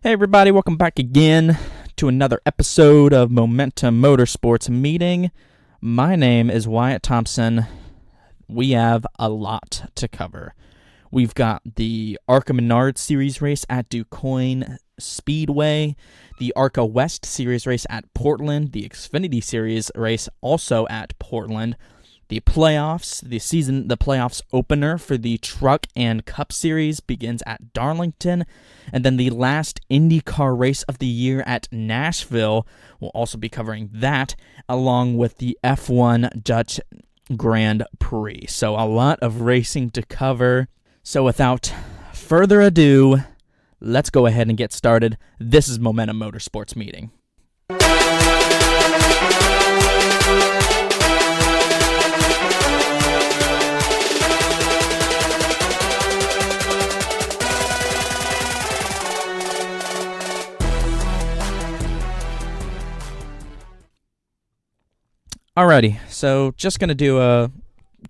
Hey everybody, welcome back again to another episode of Momentum Motorsports Meeting. My name is Wyatt Thompson. We have a lot to cover. We've got the Arca Menard Series Race at DuQuoin Speedway, the Arca West Series Race at Portland, the Xfinity Series Race also at Portland, the playoffs, the playoffs opener for the Truck and Cup Series begins at Darlington, and then the last IndyCar race of the year at Nashville. We'll also be covering that, along with the F1 Dutch Grand Prix. So a lot of racing to cover. So without further ado, let's go ahead and get started. This is Momentum Motorsports Meeting. Alrighty, so just going to do a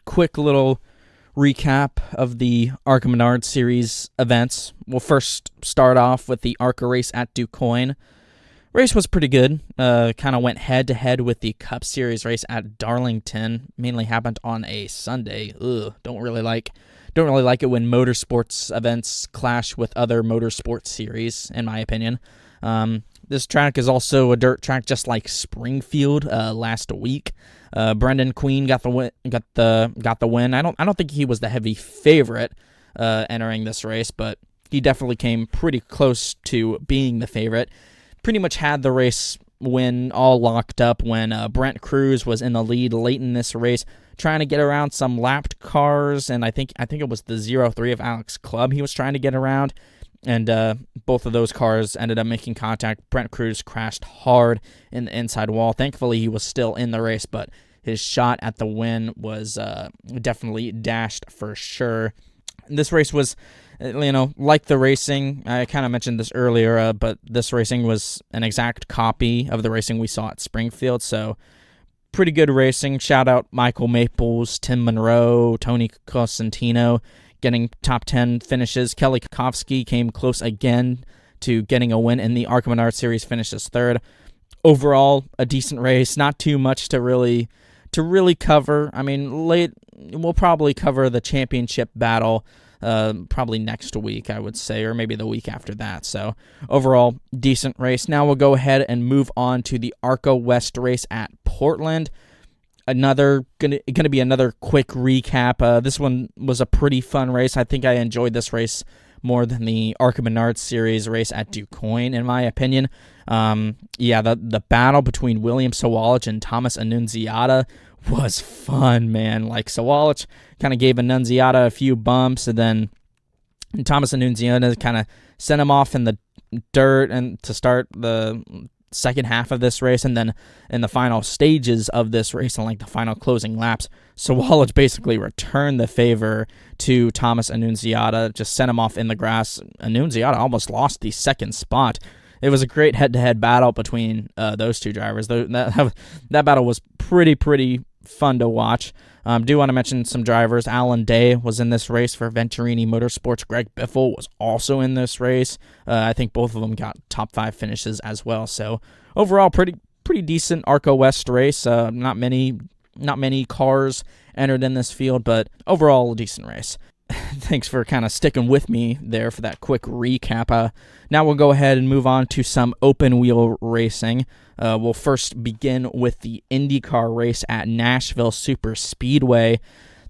quick little recap of the Arca Menard Series events. We'll first start off with the Arca race at DuQuoin. Race was pretty good. Kind of went head-to-head with the Cup Series race at Darlington. Mainly happened on a Sunday. Don't really like it when motorsports events clash with other motorsports series, in my opinion. This track is also a dirt track, just like Springfield last week. Brendan Queen got the win. I don't think he was the heavy favorite entering this race, but he definitely came pretty close to being the favorite. Pretty much had the race win all locked up when Brent Cruz was in the lead late in this race, trying to get around some lapped cars, and I think it was the 03 of Alex Clubb he was trying to get around. And both of those cars ended up making contact. Brent Cruz crashed hard in the inside wall. Thankfully, he was still in the race, but his shot at the win was definitely dashed for sure. This race was, like the racing. I kind of mentioned this earlier, but this racing was an exact copy of the racing we saw at Springfield. So pretty good racing. Shout out Michael Maples, Tim Monroe, Tony Cosentino, getting top 10 finishes. Kelly Kokowski came close again to getting a win in the Arca Menard Series, finishes third. Overall, a decent race. Not too much to really cover. I mean, we'll probably cover the championship battle probably next week, I would say, or maybe the week after that. So overall, decent race. Now we'll go ahead and move on to the Arca West race at Portland. Gonna be another quick recap. This one was a pretty fun race. I think I enjoyed this race more than the Arca Menard Series race at DuQuoin, in my opinion. The battle between William Sawalich and Thomas Annunziata was fun, man. Like, Sawalich kind of gave Annunziata a few bumps, and then Thomas Annunziata kind of sent him off in the dirt and to start the second half of this race, and then in the final stages of this race, and like the final closing laps, Sawalich basically returned the favor to Thomas Annunziata, just sent him off in the grass. Annunziata almost lost the second spot. It was a great head-to-head battle between those two drivers. That battle was pretty fun to watch. Do want to mention some drivers. Alan Day was in this race for Venturini Motorsports. Greg Biffle was also in this race. I think both of them got top 5 finishes as well. So overall, pretty decent Arca West race. Not many cars entered in this field, but overall a decent race. Thanks for kind of sticking with me there for that quick recap. Now we'll go ahead and move on to some open wheel racing. We'll first begin with the IndyCar race at Nashville Superspeedway,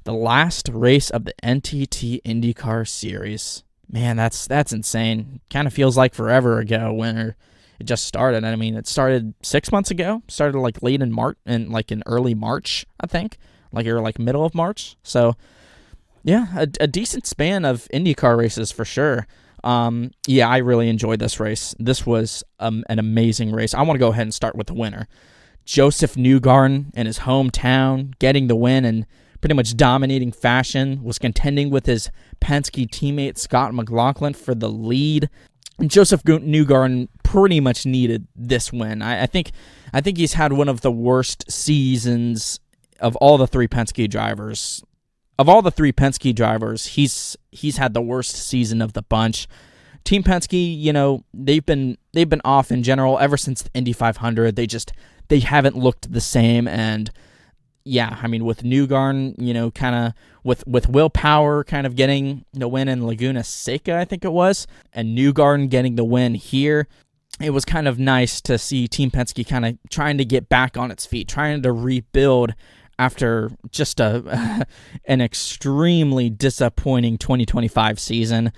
the last race of the NTT Indycar Series. Man, that's insane. Kind of feels like forever ago when it just started. I mean, it started 6 months ago. Started like late in March, and like in early March, I think, or middle of March. So yeah, a decent span of IndyCar races for sure. I really enjoyed this race. This was an amazing race. I want to go ahead and start with the winner. Joseph Newgarden in his hometown, getting the win in pretty much dominating fashion, was contending with his Penske teammate Scott McLaughlin for the lead. And Joseph Newgarden pretty much needed this win. I think he's had one of the worst seasons of all the three Penske drivers. Of all the three Penske drivers, he's had the worst season of the bunch. Team Penske, they've been off in general ever since the Indy 500. They haven't looked the same, and yeah, I mean, with Newgarden, kind of with Will Power kind of getting the win in Laguna Seca, I think it was, and Newgarden getting the win here, it was kind of nice to see Team Penske kind of trying to get back on its feet, trying to rebuild after just an extremely disappointing 2025 season.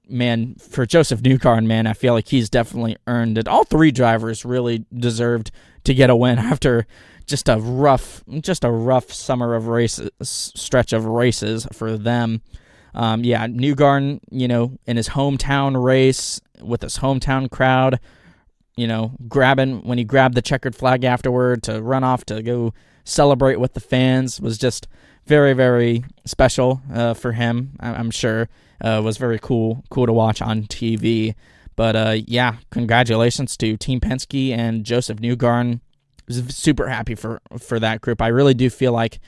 Man, for Joseph Newgarden, man, I feel like he's definitely earned it. All three drivers really deserved to get a win after just a rough summer of races, stretch of races for them. Newgarden, in his hometown race with his hometown crowd, when he grabbed the checkered flag afterward to run off to go celebrate with the fans was just very, very special for him. I'm sure was very cool to watch on TV. But congratulations to Team Penske and Joseph Newgarden. Super happy for that group. I really do feel like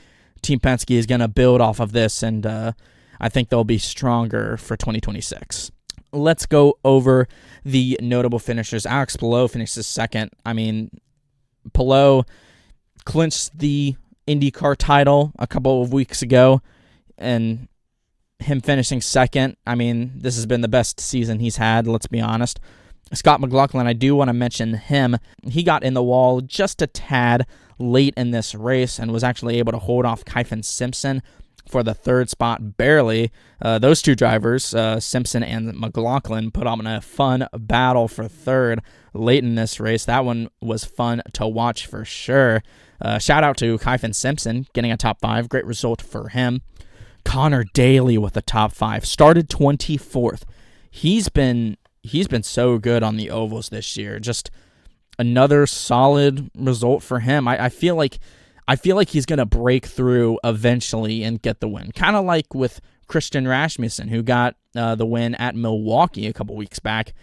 Team Penske is going to build off of this, and I think they'll be stronger for 2026. Let's go over the notable finishers. Alex Palou finishes second. I mean, Palou clinched the IndyCar title a couple of weeks ago, and him finishing second, I mean, this has been the best season he's had, let's be honest. Scott McLaughlin, I do want to mention him. He got in the wall just a tad late in this race and was actually able to hold off Kyphon Simpson for the third spot, barely. Those two drivers, Simpson and McLaughlin, put on a fun battle for third late in this race. That one was fun to watch for sure. Shout out to Kyphon Simpson getting a top 5. Great result for him. Connor Daly with the top 5. Started 24th. He's been so good on the ovals this year. Just another solid result for him. I feel like he's going to break through eventually and get the win. Kind of like with Christian Rasmussen, who got the win at Milwaukee a couple weeks back.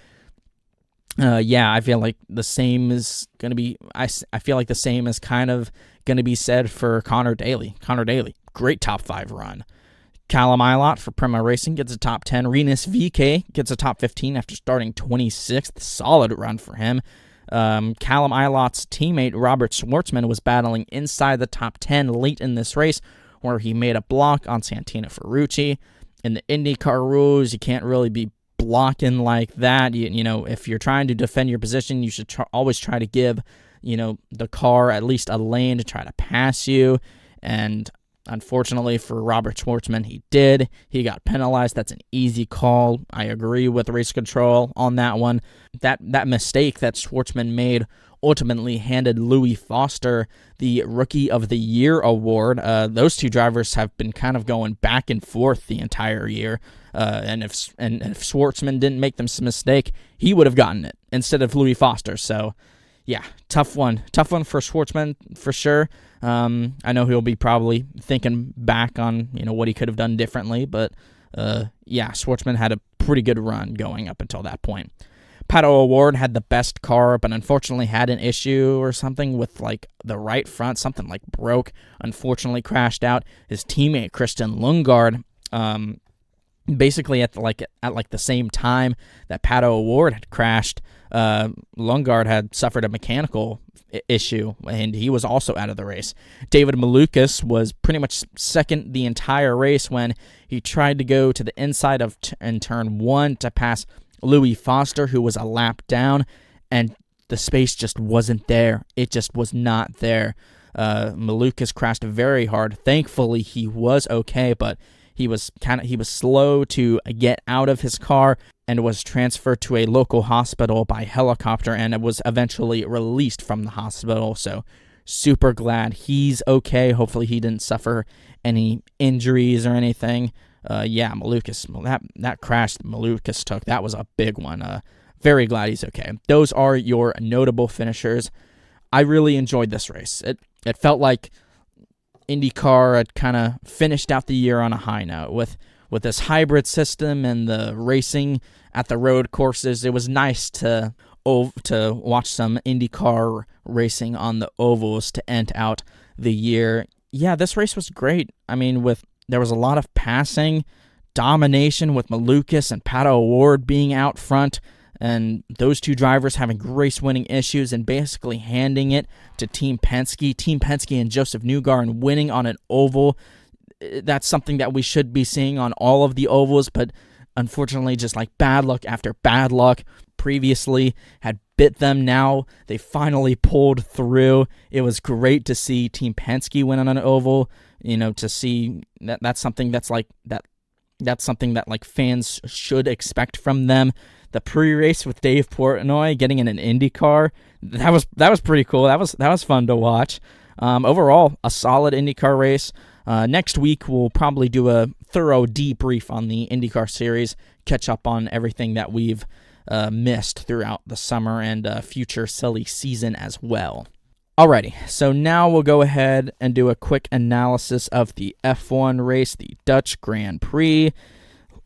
I feel like the same is going to be. I feel like the same is kind of going to be said for Connor Daly. Connor Daly, great top 5 run. Callum Ilott for Prema Racing gets a top 10. Rinus VeeKay gets a top 15 after starting 26th. Solid run for him. Callum Ilott's teammate Robert Schwartzman was battling inside the top 10 late in this race, where he made a block on Santino Ferrucci. In the IndyCar rules, you can't really be blocking like that. If you're trying to defend your position, you should always try to give, the car at least a lane to try to pass you. And unfortunately for Robert Schwartzman, he did. He got penalized. That's an easy call. I agree with race control on that one. That mistake that Schwartzman made ultimately handed Louis Foster the Rookie of the Year award. Those two drivers have been kind of going back and forth the entire year. And if Schwartzman didn't make this mistake, he would have gotten it instead of Louis Foster. So, yeah, tough one for Schwartzman for sure. I know he'll be probably thinking back on what he could have done differently, but Schwartzman had a pretty good run going up until that point. Pato O'Ward had the best car, but unfortunately had an issue or something with like the right front, something like broke. Unfortunately, crashed out. His teammate Christian Lundgaard, basically at the same time that Pato O'Ward had crashed, Lundgaard had suffered a mechanical issue, and he was also out of the race. David Malukas was pretty much second the entire race when he tried to go to the inside of in turn 1 to pass Louis Foster, who was a lap down, and the space just wasn't there. It just was not there. Malukas crashed very hard. Thankfully, he was okay, but he was slow to get out of his car and was transferred to a local hospital by helicopter, and it was eventually released from the hospital. So super glad he's okay. Hopefully he didn't suffer any injuries or anything. Malukas, that crash Malukas took, that was a big one. Very glad he's okay. Those are your notable finishers. I really enjoyed this race. It felt like IndyCar had kind of finished out the year on a high note with this hybrid system and the racing at the road courses. It was nice to watch some IndyCar racing on the ovals to end out the year. Yeah, this race was great. I mean, there was a lot of passing domination with Malukas and Pato O'Ward being out front, and those two drivers having race-winning issues and basically handing it to Team Penske. Team Penske and Joseph Newgarden winning on an oval. That's something that we should be seeing on all of the ovals, but unfortunately just like bad luck after bad luck previously had bit them. Now they finally pulled through. It was great to see Team Penske win on an oval, to see that's something that's something that like fans should expect from them. The pre-race with Dave Portnoy getting in an IndyCar, that was pretty cool. That was fun to watch. Overall, a solid IndyCar race. Next week, we'll probably do a thorough debrief on the IndyCar series, catch up on everything that we've missed throughout the summer and future silly season as well. Alrighty, so now we'll go ahead and do a quick analysis of the F1 race, the Dutch Grand Prix.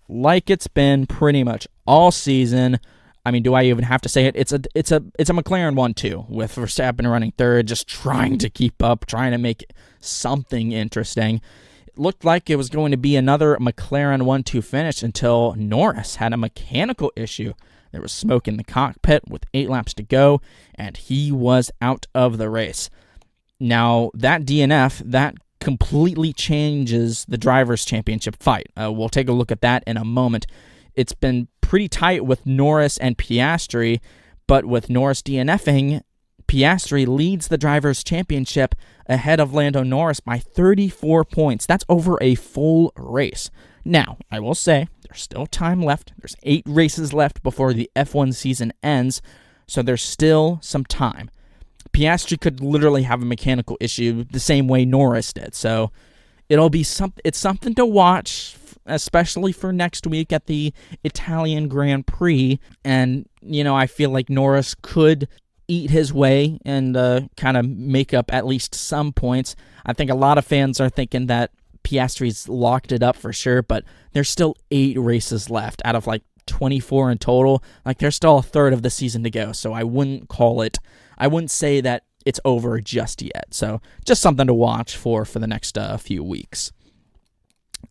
Like it's been pretty much all season. I mean, do I even have to say it? It's a McLaren 1-2 with Verstappen running third, just trying to keep up, trying to make something interesting. It looked like it was going to be another McLaren 1-2 finish until Norris had a mechanical issue. There was smoke in the cockpit with 8 laps to go, and he was out of the race. Now, that DNF, that completely changes the Drivers' Championship fight. We'll take a look at that in a moment. It's been pretty tight with Norris and Piastri, but with Norris DNFing, Piastri leads the Drivers' Championship ahead of Lando Norris by 34 points. That's over a full race. Now, I will say, there's still time left. There's 8 races left before the F1 season ends, so there's still some time. Piastri could literally have a mechanical issue the same way Norris did, so it's something to watch, especially for next week at the Italian Grand Prix. And, I feel like Norris could eat his way and kind of make up at least some points. I think a lot of fans are thinking that Piastri's locked it up for sure, but there's still 8 races left out of like 24 in total. Like, there's still a third of the season to go, so I wouldn't say that it's over just yet. So just something to watch for the next few weeks.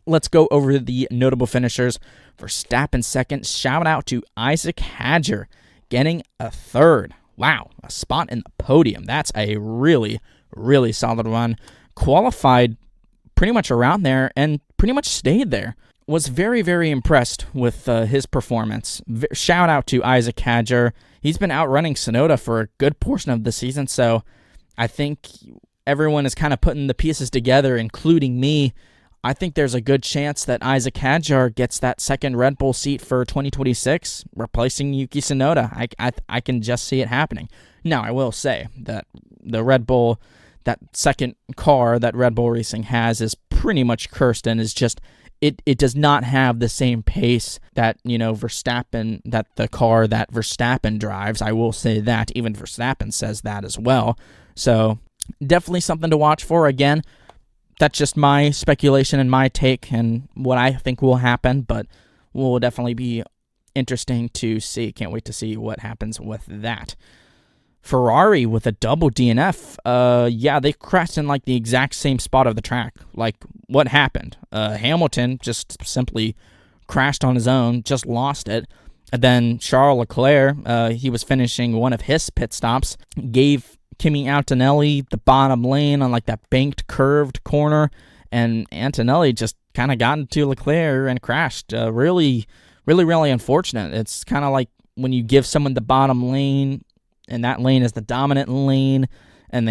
Let's go over the notable finishers. Verstappen second. Shout out to Isaac Hadjar getting a third. Wow, a spot in the podium. That's a really, really solid run. Qualified pretty much around there and pretty much stayed there. Was very, very impressed with his performance. Shout out to Isaac Hadjar. He's been outrunning Tsunoda for a good portion of the season, so I think everyone is kind of putting the pieces together, including me. I think there's a good chance that Isaac Hadjar gets that second Red Bull seat for 2026, replacing Yuki Tsunoda. I can just see it happening. Now, I will say that the Red Bull, that second car that Red Bull Racing has, is pretty much cursed and is just... It does not have the same pace that, Verstappen, that the car that Verstappen drives. I will say that. Even Verstappen says that as well. So definitely something to watch for. Again, that's just my speculation and my take and what I think will happen, but will definitely be interesting to see. Can't wait to see what happens with that. Ferrari with a double DNF. They crashed in like the exact same spot of the track. Like, what happened? Hamilton just simply crashed on his own, just lost it. And then Charles Leclerc, he was finishing one of his pit stops, gave Kimi Antonelli the bottom lane on like that banked, curved corner, and Antonelli just kind of got into Leclerc and crashed. Really, really, really unfortunate. It's kind of like when you give someone the bottom lane, and that lane is the dominant lane, and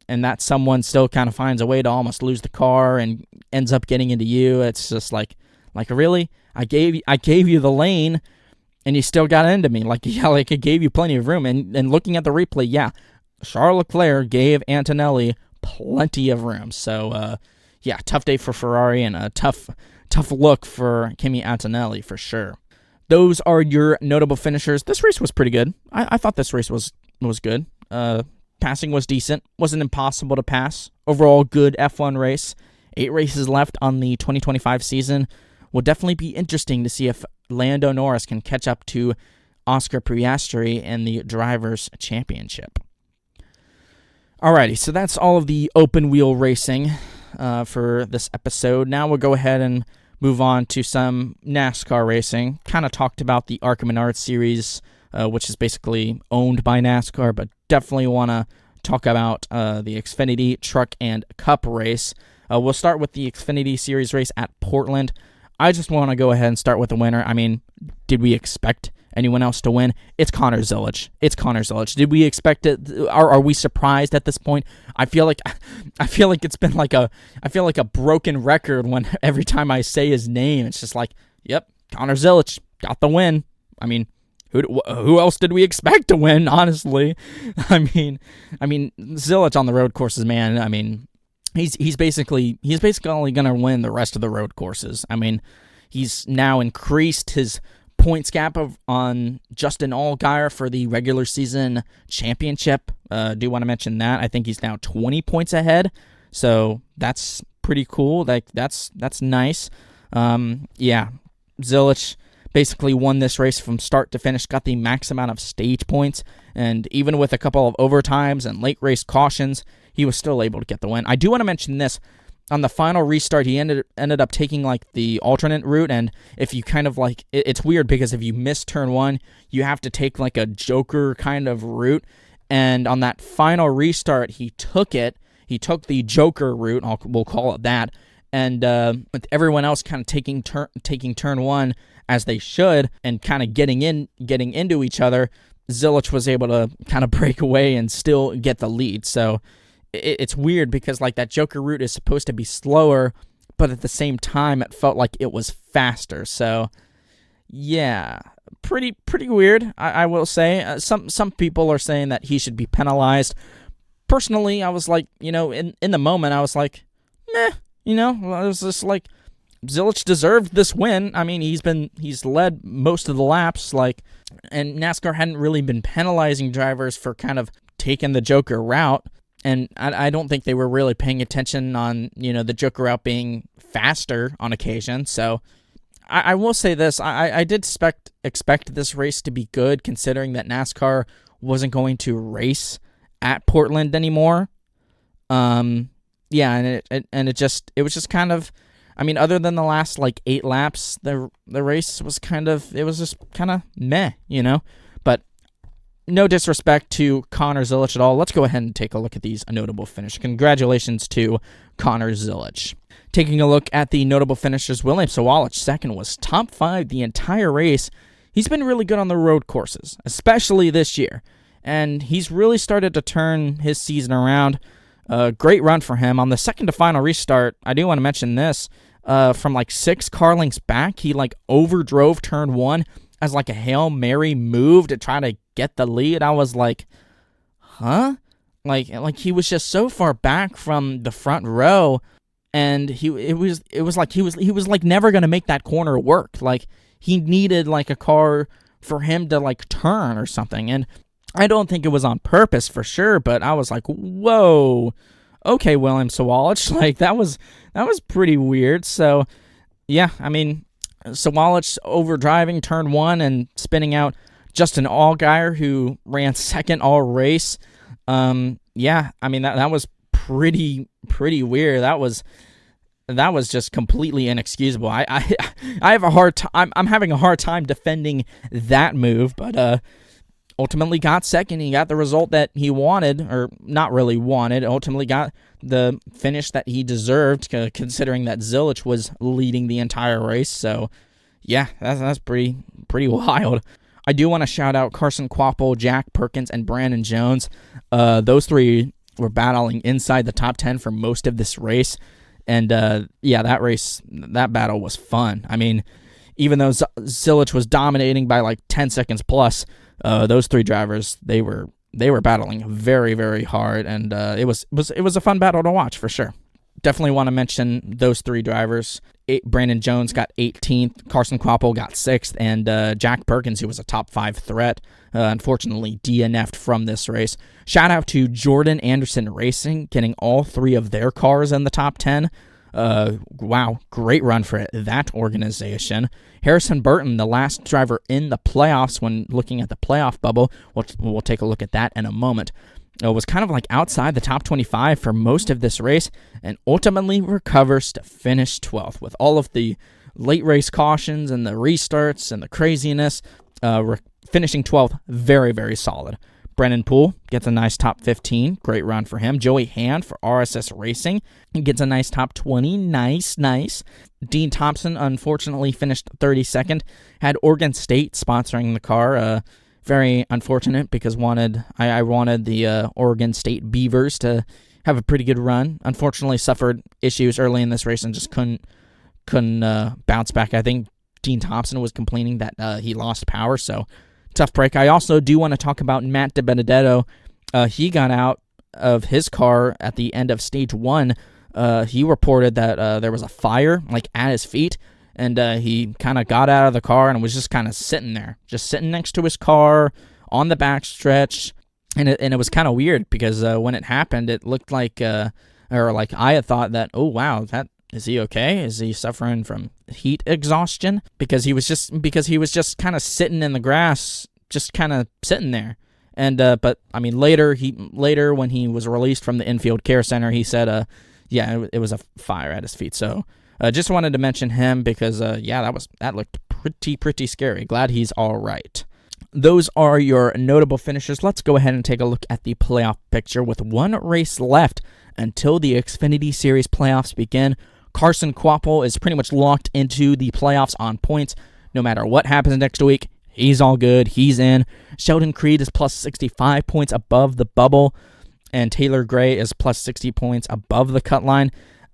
that someone still kind of finds a way to almost lose the car and ends up getting into you. It's just like really? I gave you the lane, and you still got into me. Like I gave you plenty of room. And looking at the replay, Charles Leclerc gave Antonelli plenty of room. So tough day for Ferrari and a tough look for Kimi Antonelli for sure. Those are your notable finishers. This race was pretty good. I thought this race was good. Passing was decent. Wasn't impossible to pass. Overall, good F1 race. 8 races left on the 2025 season. Will definitely be interesting to see if Lando Norris can catch up to Oscar Piastri in the Drivers' Championship. Alrighty, so that's all of the open wheel racing for this episode. Now we'll go ahead and move on to some NASCAR racing. Kind of talked about the Arca Menard Series, which is basically owned by NASCAR, but definitely want to talk about the Xfinity Truck and Cup race. We'll start with the Xfinity Series race at Portland. I just want to go ahead and start with the winner. I mean, did we expect anyone else to win? It's Connor Zilisch. Did we expect it? Are we surprised at this point? I feel like it's been like a broken record when every time I say his name, it's just like, yep, Connor Zilisch got the win. I mean, who else did we expect to win? Honestly, I mean, Zilisch on the road courses, man. I mean, he's basically going to win the rest of the road courses. I mean, he's now increased his points gap on Justin Allgaier for the regular season championship. Do want to mention that. I think he's now 20 points ahead, so that's pretty cool. Like that's nice. Yeah, Zilisch basically won this race from start to finish, got the max amount of stage points, and even with a couple of overtimes and late race cautions, he was still able to get the win. I do want to mention this. On the final restart, he ended up taking like the alternate route, and if you kind of like, it's weird because if you miss turn one, you have to take like a joker kind of route, and on that final restart, he took the joker route, we'll call it that, and with everyone else kind of taking turn one as they should, and kind of getting into each other, Zilisch was able to kind of break away and still get the lead. So it's weird because like that joker route is supposed to be slower, but at the same time it felt like it was faster. So yeah, pretty weird. I will say some people are saying that he should be penalized. Personally, I was like, in the moment I was like, meh. I was just like, Zilisch deserved this win. I mean, he's led most of the laps, and NASCAR hadn't really been penalizing drivers for kind of taking the joker route. And I don't think they were really paying attention on, the joker route being faster on occasion. So I will say this. I did expect this race to be good, considering that NASCAR wasn't going to race at Portland anymore. Yeah, and it was just kind of, I mean, other than the last 8 laps, the race was just kind of meh, But no disrespect to Connor Zilisch at all. Let's go ahead and take a look at these notable finishes. Congratulations to Connor Zilisch. Taking a look at the notable finishers, William Sawalich second was top 5 the entire race. He's been really good on the road courses, especially this year, and he's really started to turn his season around. Great run for him. On the second to final restart, I do want to mention this. From 6 car lengths back, he overdrove turn 1 as a Hail Mary move to try to get the lead. I was like, huh? Like he was just so far back from the front row, and it was like he was never gonna make that corner work. He needed a car for him to turn or something, and I don't think it was on purpose for sure, but I was like, whoa, okay, William Sawalich, that was pretty weird. So yeah, I mean, Sawalich overdriving turn 1 and spinning out Justin Allgaier, who ran second all race. Yeah, I mean that was pretty weird. That was just completely inexcusable. I have a hard time. I'm having a hard time defending that move, but ultimately got second. He got the result that he wanted, or not really wanted. Ultimately got the finish that he deserved, considering that Zilisch was leading the entire race. So yeah, that's pretty wild. I do want to shout out Carson Kvapil, Jack Perkins, and Brandon Jones. Those 3 were battling inside the top 10 for most of this race. And yeah, that battle was fun. I mean, even though Zilisch was dominating by 10 seconds plus, those 3 drivers, they were battling very, very hard, and it was a fun battle to watch for sure. Definitely want to mention those 3 drivers. Brandon Jones got 18th, Carson Kvapil got 6th, and Jack Perkins, who was a top 5 threat, unfortunately DNF'd from this race. Shout out to Jordan Anderson Racing, getting all 3 of their cars in the top 10. Wow, great run for that organization. Harrison Burton, the last driver in the playoffs when looking at the playoff bubble, we'll take a look at that in a moment, was kind of outside the top 25 for most of this race, and ultimately recovers to finish 12th with all of the late race cautions and the restarts and the craziness. Finishing 12th, very, very solid. Brennan Poole gets a nice top 15. Great run for him. Joey Hand for RSS Racing gets a nice top 20. Nice. Dean Thompson, unfortunately, finished 32nd. Had Oregon State sponsoring the car. Very unfortunate because I wanted the Oregon State Beavers to have a pretty good run. Unfortunately, suffered issues early in this race and just couldn't bounce back. I think Dean Thompson was complaining that he lost power, so tough break. I also do want to talk about Matt DiBenedetto. He got out of his car at the end of stage 1. He reported that there was a fire at his feet, and he kind of got out of the car and was just kind of sitting there, just sitting next to his car on the backstretch. And it was kind of weird because when it happened, it looked like I had thought that, oh wow, is he okay? Is he suffering from heat exhaustion? Because he was just kind of sitting in the grass, just kind of sitting there. And but I mean later when he was released from the infield care center, he said it was a fire at his feet. So just wanted to mention him because that looked pretty scary. Glad he's all right. Those are your notable finishers. Let's go ahead and take a look at the playoff picture with one race left until the Xfinity Series playoffs begin. Carson Kvapil is pretty much locked into the playoffs on points. No matter what happens next week, he's all good. He's in. Sheldon Creed is plus 65 points above the bubble, and Taylor Gray is plus 60 points above the cut line.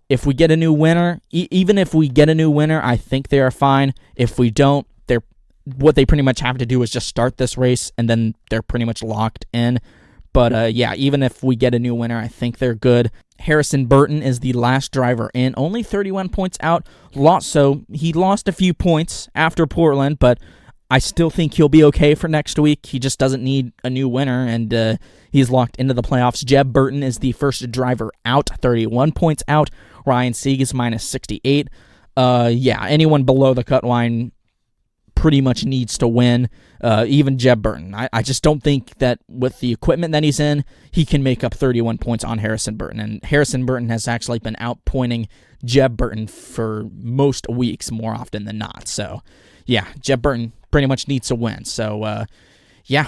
If we get a new winner, even if we get a new winner, I think they are fine. If we don't, what they pretty much have to do is just start this race, and then they're pretty much locked in. But even if we get a new winner, I think they're good. Harrison Burton is the last driver in, only 31 points out. So he lost a few points after Portland, but I still think he'll be okay for next week. He just doesn't need a new winner, and he's locked into the playoffs. Jeb Burton is the first driver out, 31 points out. Ryan Sieg is minus 68. Anyone below the cut line pretty much needs to win, even Jeb Burton. I just don't think that with the equipment that he's in, he can make up 31 points on Harrison Burton. And Harrison Burton has actually been outpointing Jeb Burton for most weeks more often than not. So, Jeb Burton pretty much needs to win. So,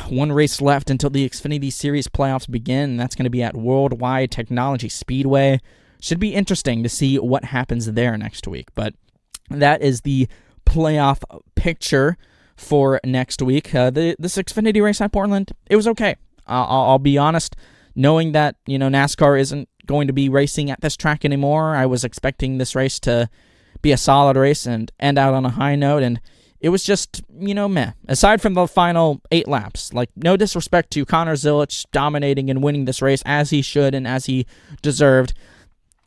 one race left until the Xfinity Series playoffs begin, and that's going to be at Worldwide Technology Speedway. Should be interesting to see what happens there next week. But that is the playoff picture for next week. This Xfinity race at Portland, it was okay. I'll be honest, knowing that NASCAR isn't going to be racing at this track anymore, I was expecting this race to be a solid race and end out on a high note, and it was just meh. Aside from the final 8 laps, no disrespect to Connor Zilic dominating and winning this race as he should and as he deserved,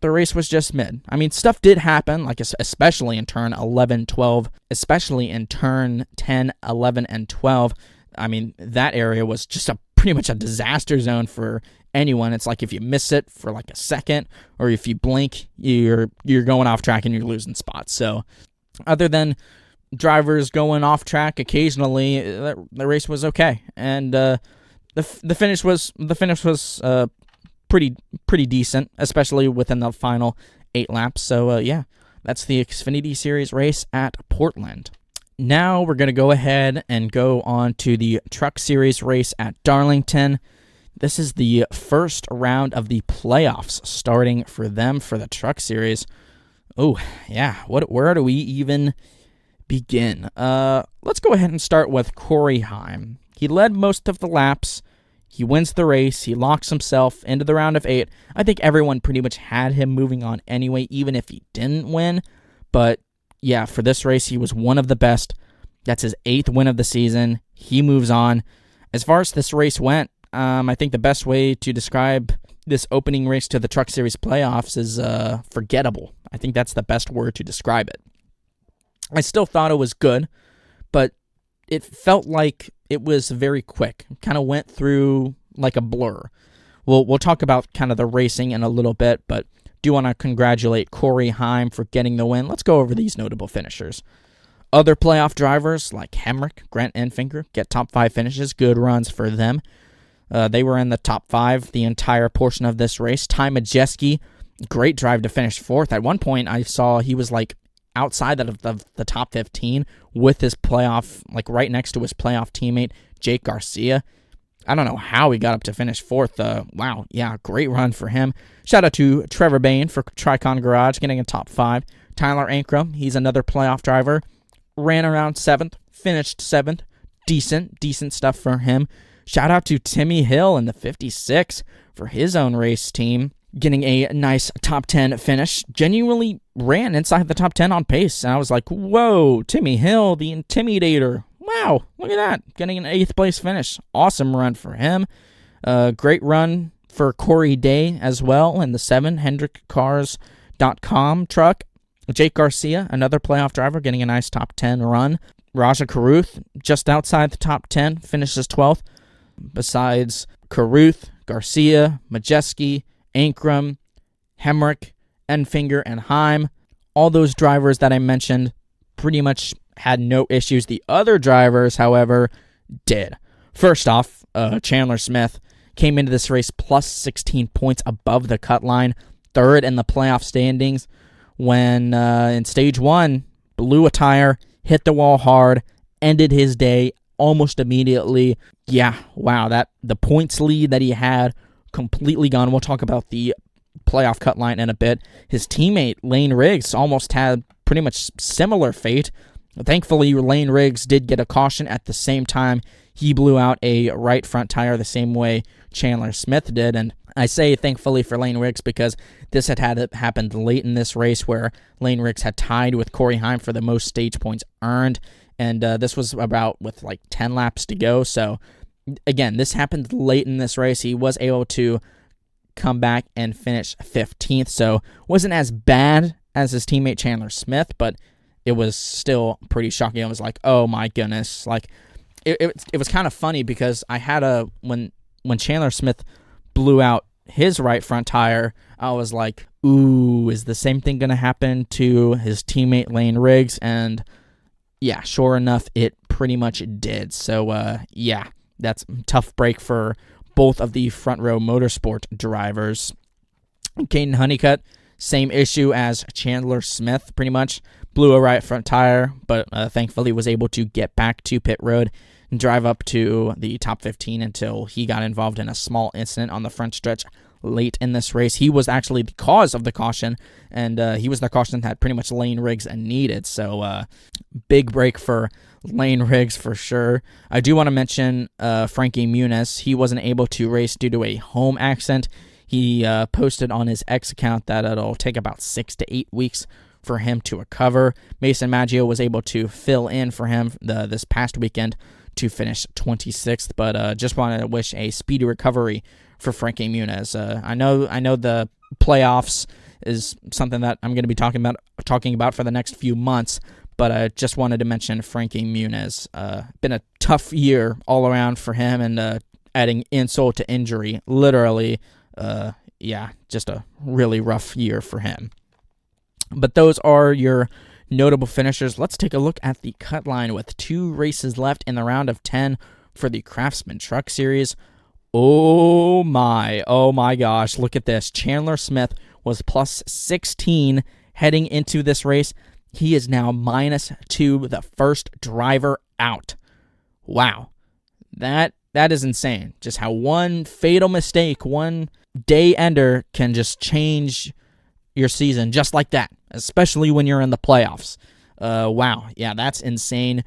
the race was just mid. I mean, stuff did happen, especially in turn 11, 12, especially in turn 10, 11, and 12. I mean, that area was just pretty much a disaster zone for anyone. It's like if you miss it for a second, or if you blink, you're going off track and you're losing spots. So, other than drivers going off track occasionally, the race was okay, and the finish was pretty decent, especially within the final 8 laps. So, that's the Xfinity Series race at Portland. Now we're going to go ahead and go on to the Truck Series race at Darlington. This is the first round of the playoffs starting for them for the Truck Series. Oh, yeah, where do we even begin? Let's go ahead and start with Corey Heim. He led most of the laps. He wins the race. He locks himself into the round of 8. I think everyone pretty much had him moving on anyway, even if he didn't win. But, for this race, he was one of the best. That's his 8th win of the season. He moves on. As far as this race went, I think the best way to describe this opening race to the Truck Series playoffs is forgettable. I think that's the best word to describe it. I still thought it was good, but it felt like it was very quick. Kind of went through like a blur. We'll talk about kind of the racing in a little bit, but do want to congratulate Corey Heim for getting the win. Let's go over these notable finishers. Other playoff drivers like Hemrick, Grant Enfinger get top 5 finishes. Good runs for them. They were in the top 5 the entire portion of this race. Ty Majeski, great drive to finish 4th. At one point, I saw he was outside of the top 15 with his playoff, like right next to his playoff teammate, Jake Garcia. I don't know how he got up to finish fourth. Wow, yeah, great run for him. Shout out to Trevor Bain for Tricon Garage getting a top 5. Tyler Ankrum, he's another playoff driver. Ran around 7th, finished 7th. Decent stuff for him. Shout out to Timmy Hill in the 56 for his own race team, getting a nice top 10 finish. Genuinely ran inside the top 10 on pace. And I was like, whoa, Timmy Hill, the Intimidator. Wow, look at that. Getting an 8th place finish. Awesome run for him. Great run for Corey Day as well in the 7 HendrickCars.com truck. Jake Garcia, another playoff driver, getting a nice top 10 run. Raja Caruth, just outside the top 10, finishes 12th. Besides Caruth, Garcia, Majeski, Ankrum, Hemrick, Enfinger, and Heim, all those drivers that I mentioned pretty much had no issues. The other drivers, however, did. First off, Chandler Smith came into this race plus 16 points above the cut line, third in the playoff standings, when in stage 1, blew a tire, hit the wall hard, ended his day almost immediately. Yeah, wow, that the points lead that he had completely gone. We'll talk about the playoff cut line in a bit. His teammate, Lane Riggs, almost had pretty much similar fate. Thankfully, Lane Riggs did get a caution at the same time. He blew out a right front tire the same way Chandler Smith did, and I say thankfully for Lane Riggs because this had happened late in this race where Lane Riggs had tied with Corey Heim for the most stage points earned, and this was about with like 10 laps to go. So again, this happened late in this race. He was able to come back and finish 15th, so wasn't as bad as his teammate Chandler Smith, but it was still pretty shocking. I was like, oh my goodness. Like, it was kind of funny because I had when Chandler Smith blew out his right front tire, I was like, ooh, is the same thing going to happen to his teammate Lane Riggs? And yeah, sure enough, it pretty much did. So yeah, that's a tough break for both of the front row motorsport drivers. Caden Honeycutt, same issue as Chandler Smith, pretty much. Blew a right front tire, but thankfully was able to get back to pit road and drive up to the top 15 until he got involved in a small incident on the front stretch late in this race. He was actually the cause of the caution, and he was the caution that pretty much Lane Riggs needed. So big break for Lane Riggs for sure. I do want to mention Frankie Muniz. He wasn't able to race due to a home accident. He posted on his X account that it'll take about 6 to 8 weeks for him to recover. Mason Maggio was able to fill in for him this past weekend to finish 26th, but just want to wish a speedy recovery for Frankie Muniz. I know the playoffs is something that I'm going to be talking about for the next few months, but I just wanted to mention Frankie Muniz. Been a tough year all around for him, and adding insult to injury, literally, yeah, just a really rough year for him. But those are your notable finishers. Let's take a look at the cut line with 2 races left in the round of 10 for the Craftsman Truck Series. Oh my gosh, look at this. Chandler Smith was plus 16 heading into this race. He is now -2, the first driver out. Wow, that is insane. Just how one fatal mistake, one day ender can just change your season just like that, especially when you're in the playoffs. Wow, yeah, that's insane.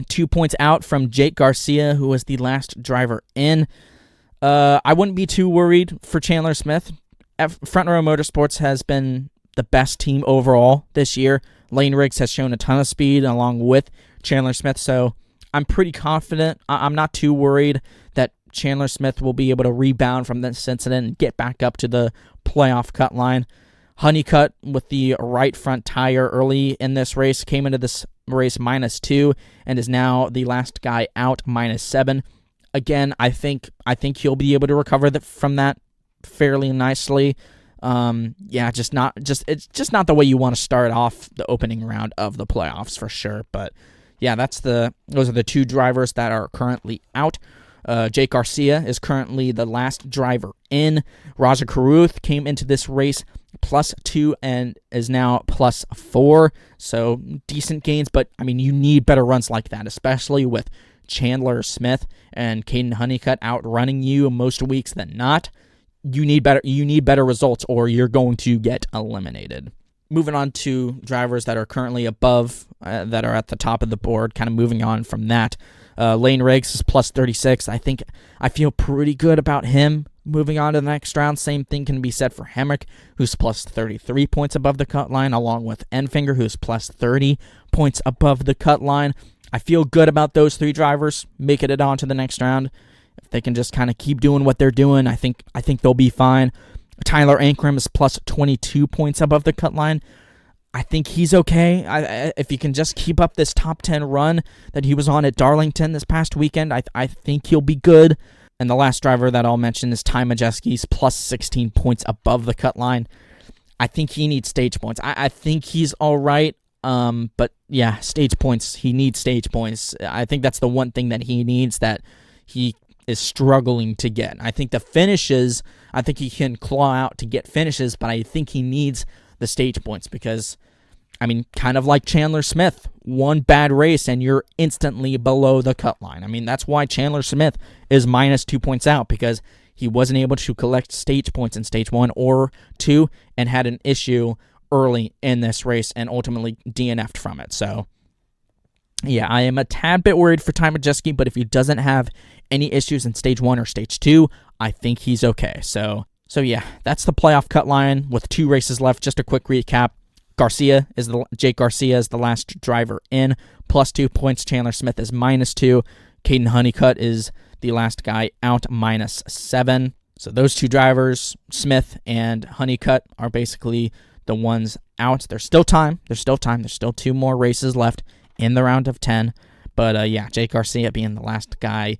2 points out from Jake Garcia, who was the last driver in. I wouldn't be too worried for Chandler Smith. Front Row Motorsports has been the best team overall this year. Lane Riggs has shown a ton of speed along with Chandler Smith, so I'm pretty confident. I'm not too worried that Chandler Smith will be able to rebound from this incident and get back up to the playoff cut line. Honeycutt with the right front tire early in this race came into this race -2 and is now the last guy out -7. Again, I think he'll be able to recover from that fairly nicely. Yeah, it's just not the way you want to start off the opening round of the playoffs for sure. But yeah, those are the 2 drivers that are currently out. Jake Garcia is currently the last driver in. Raja Caruth came into this race +2 and is now +4. So decent gains, but I mean, you need better runs like that, especially with Chandler Smith and Caden Honeycutt outrunning you most weeks than not. You need better results, or you're going to get eliminated. Moving on to drivers that are currently above, that are at the top of the board, kind of moving on from that. Lane Riggs is +36. I feel pretty good about him moving on to the next round. Same thing can be said for Hemrick, who's +33 points above the cut line, along with Enfinger, who's +30 points above the cut line. I feel good about those three drivers making it on to the next round. If they can just kind of keep doing what they're doing, I think they'll be fine. Tyler Ankrum is +22 points above the cut line. I think he's okay. If he can just keep up this top 10 run that he was on at Darlington this past weekend, I think he'll be good. And the last driver that I'll mention is Ty Majeski's +16 points above the cut line. I think he needs stage points. I think he's all right. But yeah, stage points. He needs stage points. I think that's the one thing that he needs that he is struggling to get. I think the finishes, I think he can claw out to get finishes, but I think he needs the stage points because, I mean, kind of like Chandler Smith, one bad race and you're instantly below the cut line. I mean, that's why Chandler Smith is -2 points out, because he wasn't able to collect stage points in stage 1 or 2 and had an issue early in this race and ultimately DNF'd from it. So yeah, I am a tad bit worried for Ty Majeski, but if he doesn't have any issues in stage 1 or stage 2, I think he's okay. So yeah, that's the playoff cut line with 2 races left. Just a quick recap. Jake Garcia is the last driver in, +2 points. Chandler Smith is -2. Caden Honeycutt is the last guy out, -7. So those 2 drivers, Smith and Honeycutt, are basically the ones out. There's still time. There's still 2 more races left in the round of 10. But yeah, Jake Garcia being the last guy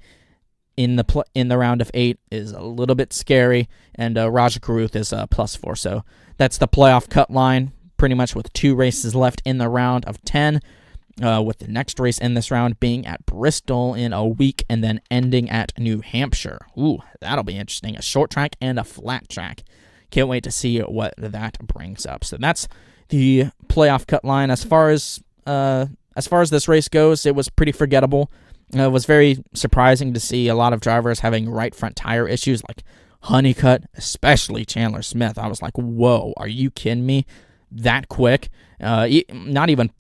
in the round of 8 is a little bit scary, and Raja Caruth is +4. So that's the playoff cut line, pretty much with 2 races left in the round of 10, with the next race in this round being at Bristol in a week and then ending at New Hampshire. Ooh, that'll be interesting. A short track and a flat track. Can't wait to see what that brings up. So that's the playoff cut line. As far as this race goes, it was pretty forgettable. It was very surprising to see a lot of drivers having right front tire issues, like Honeycutt, especially Chandler Smith. I was like, whoa, are you kidding me? That quick? Not even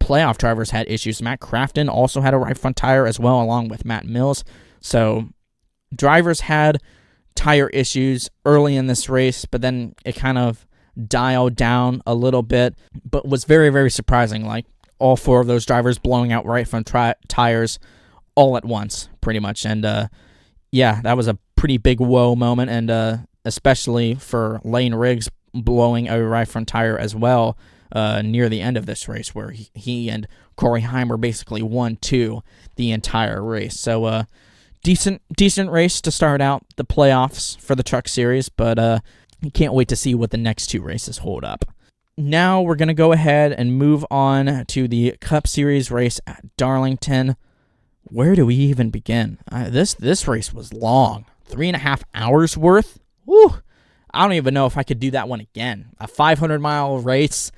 playoff drivers had issues. Matt Crafton also had a right front tire as well, along with Matt Mills. So drivers had tire issues early in this race, but then it kind of dialed down a little bit, but was very, very surprising. Like all 4 of those drivers blowing out right front tires all at once, pretty much. And yeah, that was a pretty big whoa moment, and especially for Lane Riggs blowing a right front tire as well near the end of this race, where he and Corey Heimer basically 1-2 the entire race. So decent race to start out the playoffs for the Truck Series, but you can't wait to see what the next 2 races hold up. Now we're going to go ahead and move on to the Cup Series race at Darlington. Where do we even begin? This race was long. 3.5 hours worth? Woo! I don't even know if I could do that one again. A 500-mile race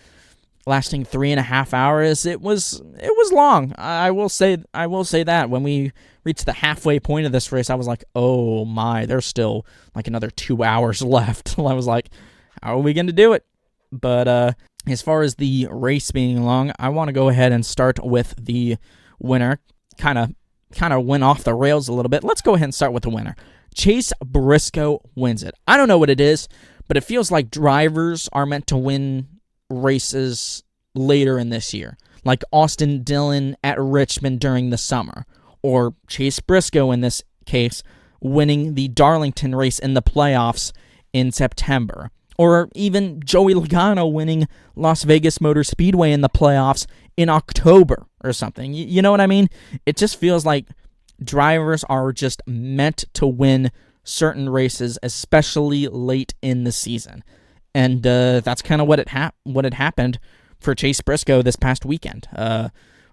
lasting 3.5 hours. It was long. I will say that. When we reached the halfway point of this race, I was like, oh my, there's still like another 2 hours left. I was like, how are we going to do it? But as far as the race being long, I want to go ahead and start with the winner. Kind of went off the rails a little bit. Let's go ahead and start with the winner. Chase Briscoe wins it. I don't know what it is, but it feels like drivers are meant to win races later in this year, like Austin Dillon at Richmond during the summer, or Chase Briscoe in this case winning the Darlington race in the playoffs in September, or even Joey Logano winning Las Vegas Motor Speedway in the playoffs in October or something. You know what I mean? It just feels like drivers are just meant to win certain races, especially late in the season. And that's kind of what had happened for Chase Briscoe this past weekend.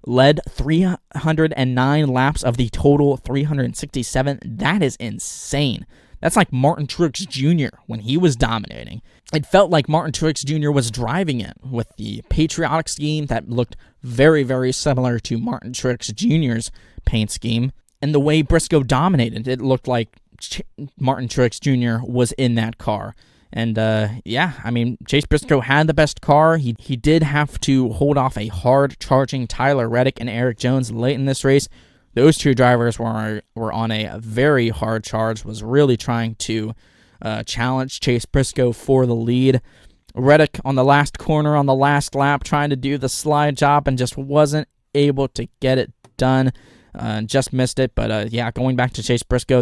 led 309 laps of the total 367. That is insane. That's like Martin Truex Jr. when he was dominating. It felt like Martin Truex Jr. was driving it with the patriotic scheme that looked very, very similar to Martin Truex Jr.'s paint scheme. And the way Briscoe dominated, it looked like Martin Truex Jr. was in that car. And Chase Briscoe had the best car. He did have to hold off a hard-charging Tyler Reddick and Eric Jones late in this race. Those two drivers were on a very hard charge, was really trying to challenge Chase Briscoe for the lead. Reddick on the last corner on the last lap trying to do the slide job and just wasn't able to get it done. Just missed it. But going back to Chase Briscoe,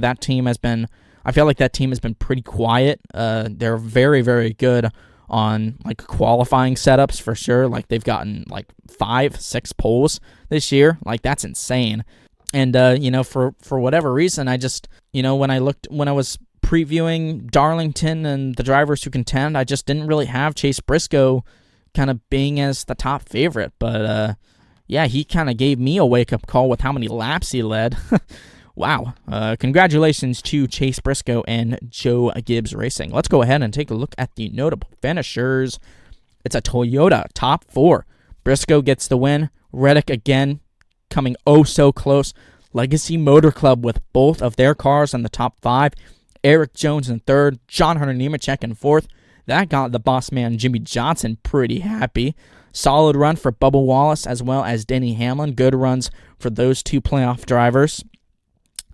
I feel like that team has been pretty quiet. They're very, very good on like qualifying setups for sure. Like they've gotten like 5-6 poles this year. Like that's insane. And for whatever reason, I just when I was previewing Darlington and the drivers who contend, I just didn't really have Chase Briscoe kind of being as the top favorite. But he kind of gave me a wake-up call with how many laps he led. Wow. Congratulations to Chase Briscoe and Joe Gibbs Racing. Let's go ahead and take a look at the notable finishers. It's a Toyota top 4. Briscoe gets the win. Reddick again coming oh so close. Legacy Motor Club with both of their cars in the top 5. Eric Jones in 3rd. John Hunter Nemechek in 4th. That got the boss man Jimmy Johnson pretty happy. Solid run for Bubba Wallace as well as Denny Hamlin. Good runs for those two playoff drivers.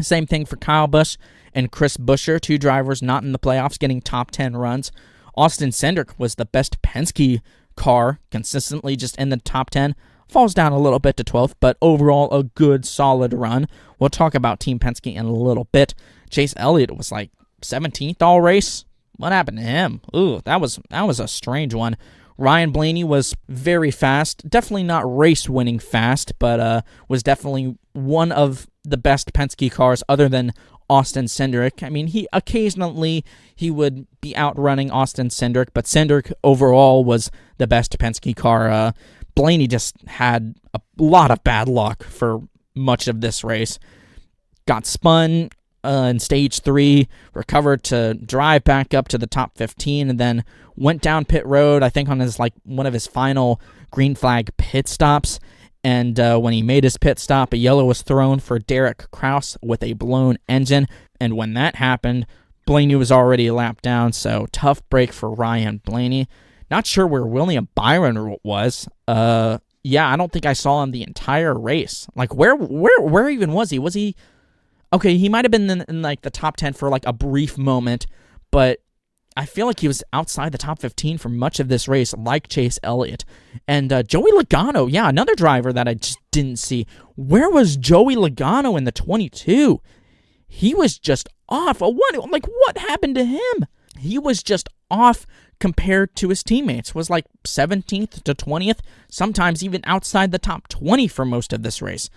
Same thing for Kyle Busch and Chris Buescher, 2 drivers not in the playoffs, getting top 10 runs. Austin Cindric was the best Penske car, consistently just in the top 10. Falls down a little bit to 12th, but overall a good, solid run. We'll talk about Team Penske in a little bit. Chase Elliott was like 17th all race. What happened to him? Ooh, that was a strange one. Ryan Blaney was very fast. Definitely not race-winning fast, but was definitely one of the best Penske cars other than Austin Cindric. I mean, he would be outrunning Austin Cindric, but Cindric overall was the best Penske car. Blaney just had a lot of bad luck for much of this race. Got spun in stage 3, recovered to drive back up to the top 15, and then went down pit road, I think on one of his final green flag pit stops. And when he made his pit stop, a yellow was thrown for Derek Kraus with a blown engine. And when that happened, Blaney was already a lap down, so tough break for Ryan Blaney. Not sure where William Byron was. I don't think I saw him the entire race. Like, where even was he? Was he... Okay, he might have been in like the top 10 for like a brief moment, but I feel like he was outside the top 15 for much of this race, like Chase Elliott. And Joey Logano, another driver that I just didn't see. Where was Joey Logano in the 22? He was just off. What happened to him? He was just off compared to his teammates. Was like 17th to 20th, sometimes even outside the top 20 for most of this race.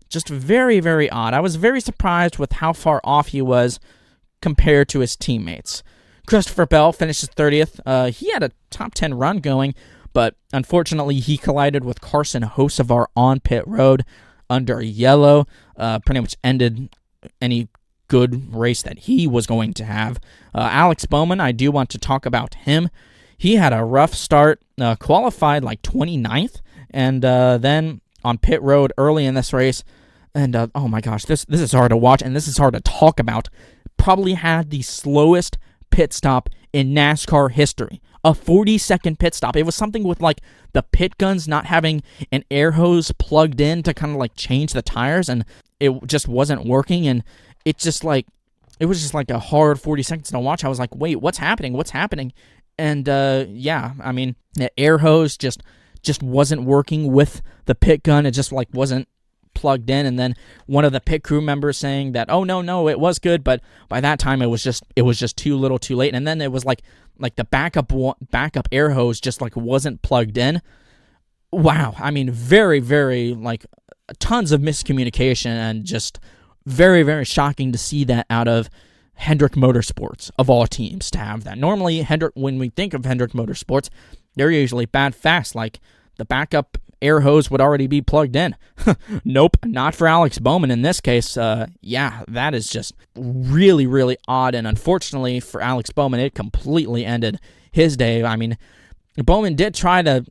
Just very, very odd. I was very surprised with how far off he was compared to his teammates. Christopher Bell finishes 30th. He had a top 10 run going, but unfortunately he collided with Carson Hocevar on pit road under yellow. Pretty much ended any good race that he was going to have. Alex Bowman, I do want to talk about him. He had a rough start, qualified like 29th, and then on pit road early in this race, and oh my gosh, this is hard to watch, and this is hard to talk about. Probably had the slowest pit stop in NASCAR history. A 40-second pit stop. It was something with like the pit guns not having an air hose plugged in to kind of like change the tires, and it just wasn't working, and it was just like a hard 40 seconds to watch. I was like, wait, what's happening? And the air hose just wasn't working with the pit gun. It just like wasn't plugged in, and then one of the pit crew members saying that, oh no, it was good, but by that time it was just too little, too late, and then it was like the backup air hose just like wasn't plugged in. Wow, I mean, very, very like tons of miscommunication, and just very, very shocking to see that out of Hendrick Motorsports of all teams to have that. Normally, when we think of Hendrick Motorsports, they're usually bad fast. Like the backup air hose would already be plugged in. Nope, not for Alex Bowman in this case. Yeah, that is just really, really odd, and unfortunately for Alex Bowman, it completely ended his day. I mean, Bowman did try to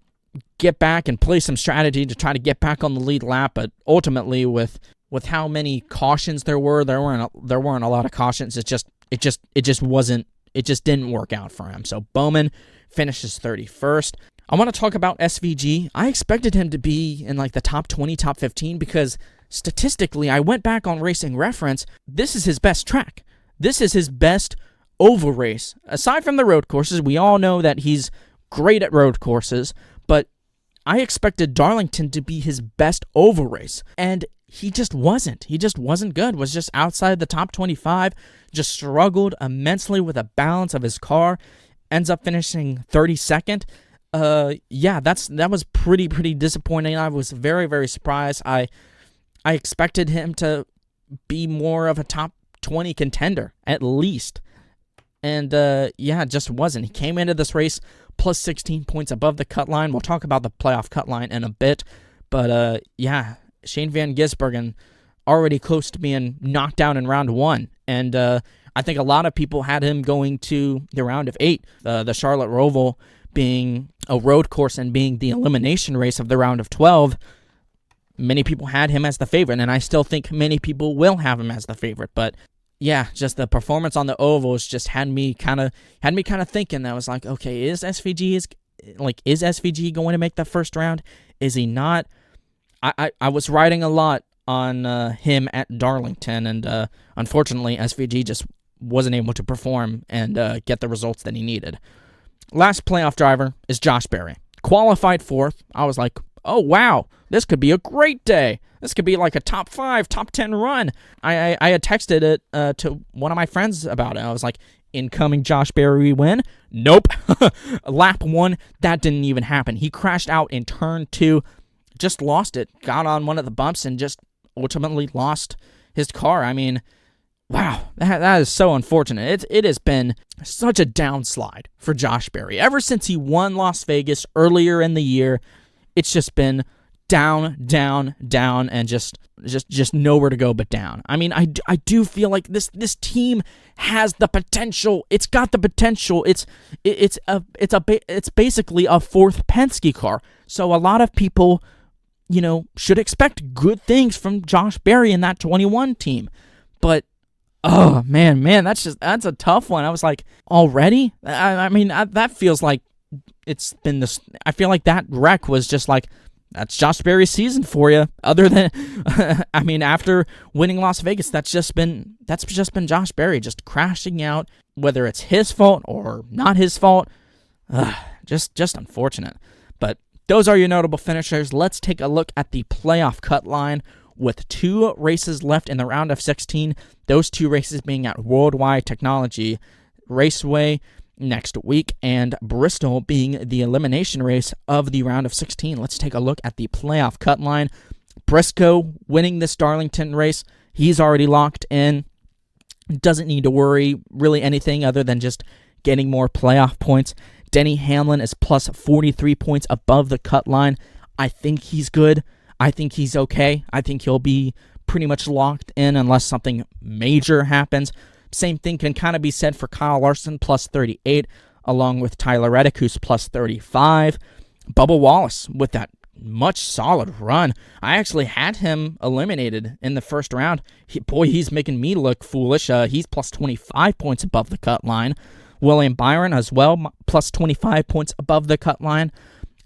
get back and play some strategy to try to get back on the lead lap, but ultimately with how many cautions there weren't a lot of cautions. It just didn't work out for him. So Bowman finishes 31st. I want to talk about SVG. I expected him to be in like the top 20, top 15 because statistically, I went back on Racing Reference. This is his best track. This is his best oval race. Aside from the road courses, we all know that he's great at road courses, but I expected Darlington to be his best oval race, and he just wasn't. He just wasn't good. Was just outside the top 25, just struggled immensely with the balance of his car, ends up finishing 32nd. Yeah, that was pretty disappointing. I was very, very surprised. I expected him to be more of a top 20 contender, at least. And, yeah, it just wasn't. He came into this race plus 16 points above the cut line. We'll talk about the playoff cut line in a bit. But, yeah, Shane Van Gisbergen already close to being knocked down in round 1. And I think a lot of people had him going to the round of 8, the Charlotte Roval being a road course and being the elimination race of the round of 12. Many people had him as the favorite, and I still think many people will have him as the favorite. But yeah, just the performance on the ovals just had me kind of thinking. That was like, okay, is SVG going to make the first round? Is he not? I was writing a lot on him at Darlington, and unfortunately, SVG just wasn't able to perform and get the results that he needed. Last playoff driver is Josh Berry. Qualified 4th. I was like, oh, wow, this could be a great day. This could be like a top 5, top 10 run. I had texted it to one of my friends about it. I was like, incoming Josh Berry win? Nope. Lap 1, that didn't even happen. He crashed out in turn 2, just lost it, got on one of the bumps, and just ultimately lost his car. I mean, wow, that is so unfortunate. It has been such a downslide for Josh Berry. Ever since he won Las Vegas earlier in the year, it's just been down, and just nowhere to go but down. I mean, I do feel like this team has the potential. It's got the potential. It's basically a 4th Penske car. So a lot of people, should expect good things from Josh Berry in that 21 team. But oh, man, that's a tough one. I was like, already? I mean, that feels like it's been this. I feel like that wreck was just like, that's Josh Berry's season for you. Other than, I mean, after winning Las Vegas, that's just been Josh Berry just crashing out, whether it's his fault or not his fault. Just unfortunate. But those are your notable finishers. Let's take a look at the playoff cut line. With 2 races left in the round of 16, those 2 races being at Worldwide Technology Raceway next week, and Bristol being the elimination race of the round of 16. Let's take a look at the playoff cut line. Briscoe winning this Darlington race. He's already locked in. Doesn't need to worry really anything other than just getting more playoff points. Denny Hamlin is plus 43 points above the cut line. I think he's good. I think he's okay. I think he'll be pretty much locked in unless something major happens. Same thing can kind of be said for Kyle Larson, plus 38, along with Tyler Reddick, who's plus 35. Bubba Wallace with that much solid run. I actually had him eliminated in the first round. He's making me look foolish. He's plus 25 points above the cut line. William Byron as well, plus 25 points above the cut line.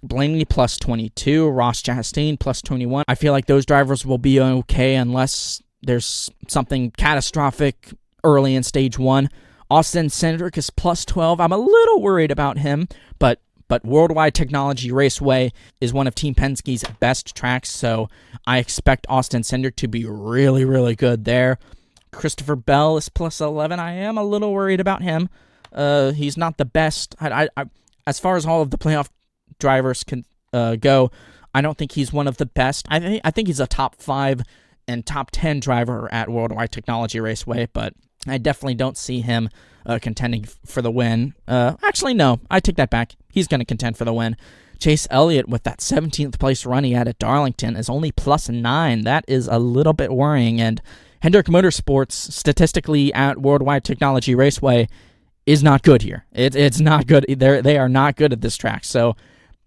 Blaney plus 22, Ross Chastain plus 21. I feel like those drivers will be okay unless there's something catastrophic early in stage 1. Austin Cindric is plus 12. I'm a little worried about him, but Worldwide Technology Raceway is one of Team Penske's best tracks, so I expect Austin Cindric to be really, really good there. Christopher Bell is plus 11. I am a little worried about him. He's not the best. As far as all of the playoff drivers can go, I don't think he's one of the best. I think he's a top 5 and top 10 driver at Worldwide Technology Raceway, but I definitely don't see him contending for the win. Actually, no, I take that back. He's going to contend for the win. Chase Elliott, with that 17th place run he had at Darlington, is only +9. That is a little bit worrying. And Hendrick Motorsports, statistically at Worldwide Technology Raceway, is not good here. It's not good. They are not good at this track. So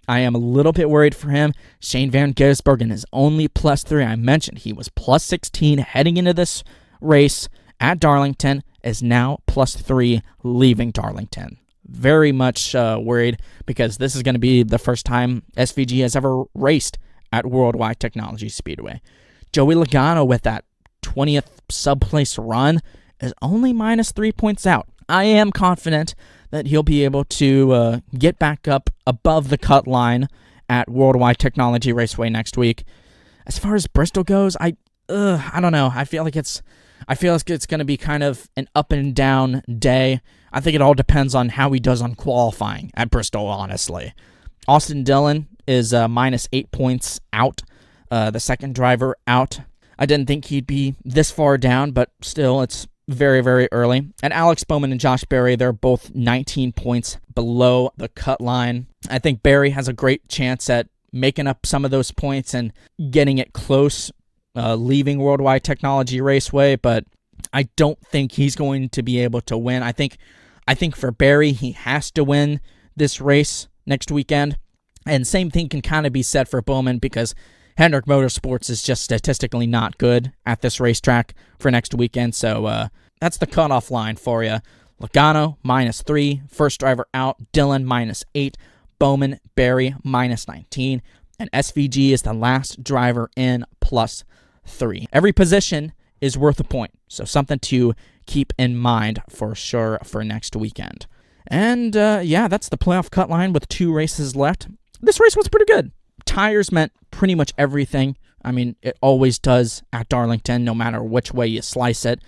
I am a little bit worried for him. Shane Van Gisbergen is only +3. I mentioned he was +16 heading into this race at Darlington, is now +3 leaving Darlington. Very much worried, because this is going to be the first time SVG has ever raced at Worldwide Technology Speedway. Joey Logano, with that 20th sub-place run, is only -3 points out. I am confident that he'll be able to get back up above the cut line at Worldwide Technology Raceway next week. As far as Bristol goes, I don't know. I feel like it's going to be kind of an up and down day. I think it all depends on how he does on qualifying at Bristol, honestly. Austin Dillon is -8 points out, the second driver out. I didn't think he'd be this far down, but still, it's very, very early. And Alex Bowman and Josh Berry, they're both 19 points below the cut line. I think Berry has a great chance at making up some of those points and getting it close, leaving Worldwide Technology Raceway, but I don't think he's going to be able to win. I think for Berry, he has to win this race next weekend. And same thing can kind of be said for Bowman, because Hendrick Motorsports is just statistically not good at this racetrack for next weekend. So that's the cutoff line for you. Logano, -3. First driver out. Dillon, -8. Bowman, Berry, -19. And SVG is the last driver in, +3. Every position is worth a point. So something to keep in mind for sure for next weekend. And that's the playoff cut line with 2 races left. This race was pretty good. Tires meant pretty much everything. I mean, it always does at Darlington, no matter which way you slice it.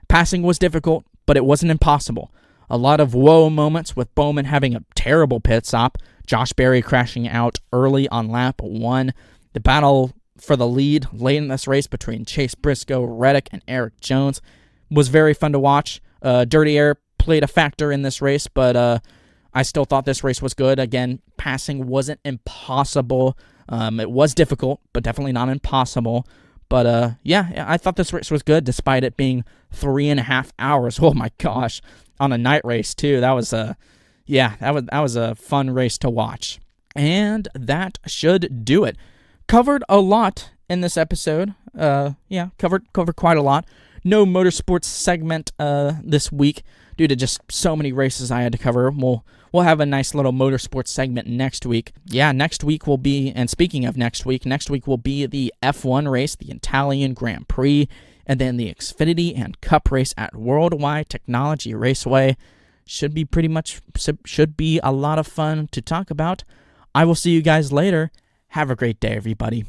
Passing was difficult, but it wasn't impossible. A lot of whoa moments, with Bowman having a terrible pit stop, Josh Berry crashing out early on lap 1. The battle for the lead late in this race between Chase Briscoe, Reddick, and Eric Jones was very fun to watch. Dirty air played a factor in this race, but I still thought this race was good. Again, passing wasn't impossible. It was difficult, but definitely not impossible. But I thought this race was good, despite it being 3.5 hours. Oh my gosh, on a night race too. That was a fun race to watch. And that should do it. Covered a lot in this episode. Covered quite a lot. No motorsports segment this week due to just so many races I had to cover. We'll have a nice little motorsports segment next week. Yeah, next week will be, and speaking of next week will be the F1 race, the Italian Grand Prix, and then the Xfinity and Cup race at Worldwide Technology Raceway. Should be a lot of fun to talk about. I will see you guys later. Have a great day, everybody.